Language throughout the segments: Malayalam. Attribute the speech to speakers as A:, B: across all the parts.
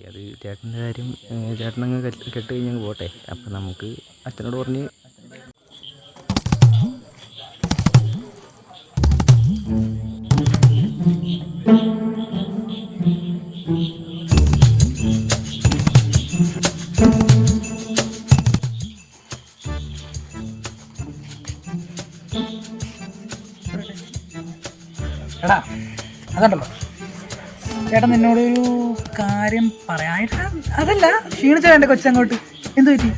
A: അത് ചേട്ടൻ്റെ കാര്യം ചേട്ടനങ്ങ് കെട്ട് കഴിഞ്ഞങ്ങ് പോട്ടെ. അപ്പം നമുക്ക് അച്ഛനോട് പറഞ്ഞ്
B: എടാ അതുണ്ടല്ലോ ചേട്ടൻ നിന്നോടൊരു കാര്യം പറയാനായിട്ട് അതല്ല ക്ഷീണിച്ച വേണ്ട കൊച്ചങ്ങോട്ട് എന്തു പറ്റി?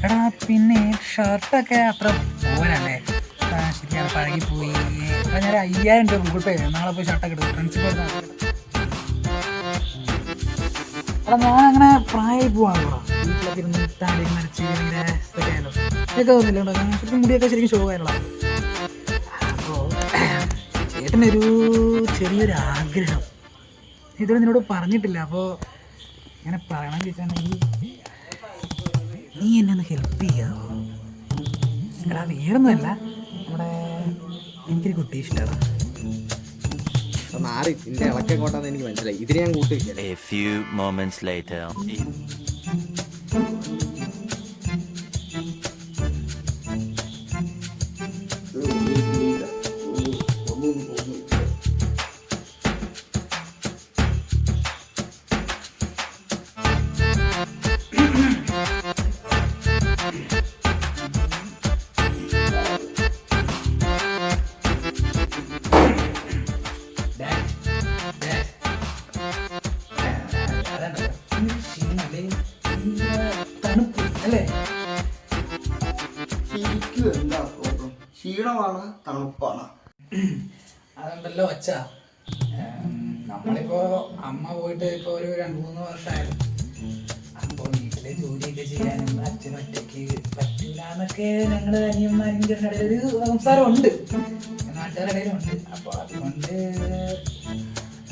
B: എടാ പിന്നെ ഷർട്ടൊക്കെ അത്ര പോരല്ലേ? ശരിയാണ്, പഴകിപ്പോയി. ഞാൻ 5000 രൂപ ഗൂഗിൾ പേ നാളെ പോയി ഷർട്ടൊക്കെ എടുക്കും. പ്രിൻസിപ്പൽ എടാ ഞാൻ അങ്ങനെ പ്രായമായി പോവാണല്ലോ. വീട്ടിലൊക്കെ ഇരുന്ന് താടി മരച്ച് സെറ്റായാലോ ഇതൊക്കെ തോന്നില്ല. ശരിക്കും മുടിയൊക്കെ ശരിക്കും ഷോകായുള്ള. അപ്പോൾ ചേട്ടനൊരു ചെറിയൊരു ആഗ്രഹം ഇതുവരെ നിന്നോട് പറഞ്ഞിട്ടില്ല. അപ്പോൾ ഇങ്ങനെ പറയണം ചോദിച്ചാണെങ്കിൽ നീ എന്നെ ഒന്ന് ഹെൽപ്പ് ചെയ്യാമോ? എടാ വേറൊന്നുമല്ല, നമ്മുടെ എനിക്കൊരു കുട്ടി ഇഷ്ടമാണ്.
C: മാറി നിന്റെ ഇളക്കെ കോട്ടാന്ന് എനിക്ക് മനസ്സിലായി. ഇതിന് ഞാൻ കൂട്ടില്ല.
D: A few moments later.
C: ശരിക്കും എന്താ പ്രോബ്ലം? ക്ഷീണമാണ് തണുപ്പാണ്?
B: അതുണ്ടല്ലോ അച്ഛ, നമ്മളിപ്പോൾ അമ്മ പോയിട്ട് ഇപ്പോൾ ഒരു 2-3 വർഷമായിരുന്നു. അപ്പോൾ വീട്ടിലെ ജോലിയൊക്കെ ചെയ്യാനും അച്ഛനും ഒറ്റയ്ക്ക് പറ്റില്ല എന്നൊക്കെ ഞങ്ങൾ അനിയന്മാരും ഇടയിൽ ഒരു സംസാരമുണ്ട്, നാട്ടുകാരുടെ ഇടയിലുണ്ട്. അപ്പോൾ അതുകൊണ്ട്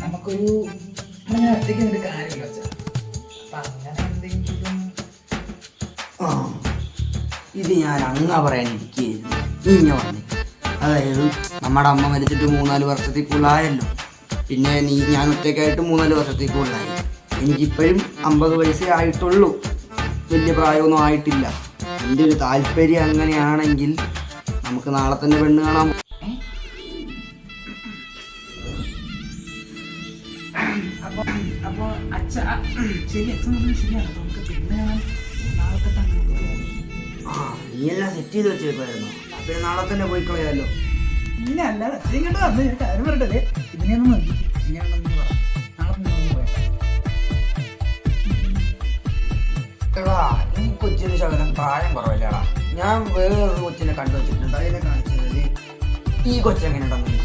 B: നമുക്കൊരു അങ്ങനെ ഒറ്റയ്ക്ക് നിന്നിട്ട് കാര്യമില്ല അച്ഛ. അപ്പം അങ്ങനെ എന്തെങ്കിലും
E: ഇത് ഞാൻ അങ്ങ പറയാനിരിക്കുകയായിരുന്നു. ഇങ്ങനെ വന്നേ, അതായത് നമ്മുടെ അമ്മ മരിച്ചിട്ട് 3-4 വർഷത്തിൽ കൂടുതലായല്ലോ. പിന്നെ ഞാൻ ഒറ്റയ്ക്കായിട്ട് 3-4 വർഷത്തിൽ കൂടുതലായി. എനിക്കിപ്പോഴും 50 വയസ്സേ ആയിട്ടുള്ളൂ, വലിയ പ്രായമൊന്നും ആയിട്ടില്ല. എൻ്റെ ഒരു താല്പര്യം അങ്ങനെയാണെങ്കിൽ നമുക്ക് നാളെ തന്നെ പെണ്ണ് കാണാൻ.
B: അപ്പോൾ അച്ഛ ശരി, അച്ഛൻ പറഞ്ഞാൽ ശരിയാണ്. അപ്പോൾ നമുക്ക് പെണ്ണ് കാണാൻ നാളത്തെ തന്നെ
E: നീ എല്ലാം സെറ്റ് ചെയ്ത് വെച്ചേക്കുമായിരുന്നു. പിന്നെ നാളെ തന്നെ പോയി കളയാലോ.
B: പിന്നെ അല്ലാതെ ഇങ്ങോട്ട് വന്ന് ഞാൻ കാര്യം പറയട്ടേ, ഇതിനെയൊന്നും നോക്കി ഇങ്ങനെയാണെന്ന് പറ. നാളെ തന്നെ പോയാൽ
E: എടാ ഈ കൊച്ചിന് ശകലം പ്രായം കുറവല്ലേടാ. ഞാൻ വേറൊരു കൊച്ചിനെ കണ്ടു വെച്ചിട്ടുണ്ട്, അതിനെ കാണിച്ചത്. ഈ കൊച്ചെങ്ങനെയുണ്ടെന്ന്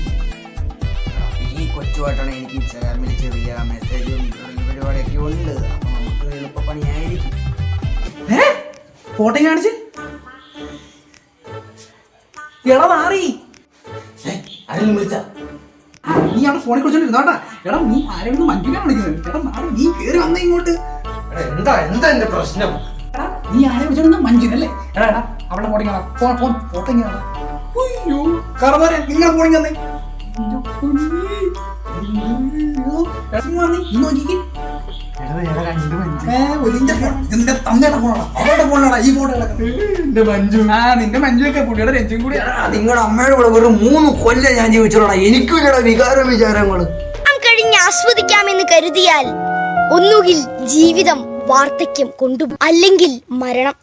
E: ഈ കൊച്ചുമായിട്ടാണ് എനിക്ക് ഇൻസ്റ്റാഗ്രാമിൽ ചെറിയ മെസ്സേജും പരിപാടിയൊക്കെ ഉണ്ട്. അപ്പം നമുക്ക് എളുപ്പപ്പണിയായിരിക്കും.
B: ഫോട്ടോ കാണിച്ച് എടാ മാറി
E: ആരെങ്കിലും വിളിച്ചാ
B: നീ അവിടെ ഫോണിൽ കുറിച്ചോണ്ടിരുന്നോട്ടാ. എടാ നീ ആരെങ്കിലും മഞ്ജുവിനാണ് വിളിക്കുന്നത്. എടാ മാറി, നീ കയറി വന്ന ഇങ്ങോട്ട്.
E: എന്താ എന്താ എന്റെ പ്രശ്നം?
B: എടാ നീ ആരെ വിളിച്ചോണ്ടിരുന്ന മഞ്ജുനല്ലേ? എടാ എടാ അവിടെ ഫോട്ടോ ഫോട്ടോ ഇങ്ങനെ. അയ്യോ കറവരെ നിങ്ങളെ ഫോണിൽ തന്നെ നിന്റെ മഞ്ജുവൊക്കെ പുള്ളിയുടെ രഞ്ജും കൂടി.
E: നിങ്ങളുടെ അമ്മയുടെ കൂടെ വെറും 3 കൊല്ലം ഞാൻ ജീവിച്ചോളാം. എനിക്കും ഇല്ലടാ വിചാരങ്ങള്.
F: കഴിഞ്ഞ് ആസ്വദിക്കാമെന്ന് കരുതിയാൽ ഒന്നുകിൽ ജീവിതം വാർദ്ധക്യം കൊണ്ടു, അല്ലെങ്കിൽ മരണം.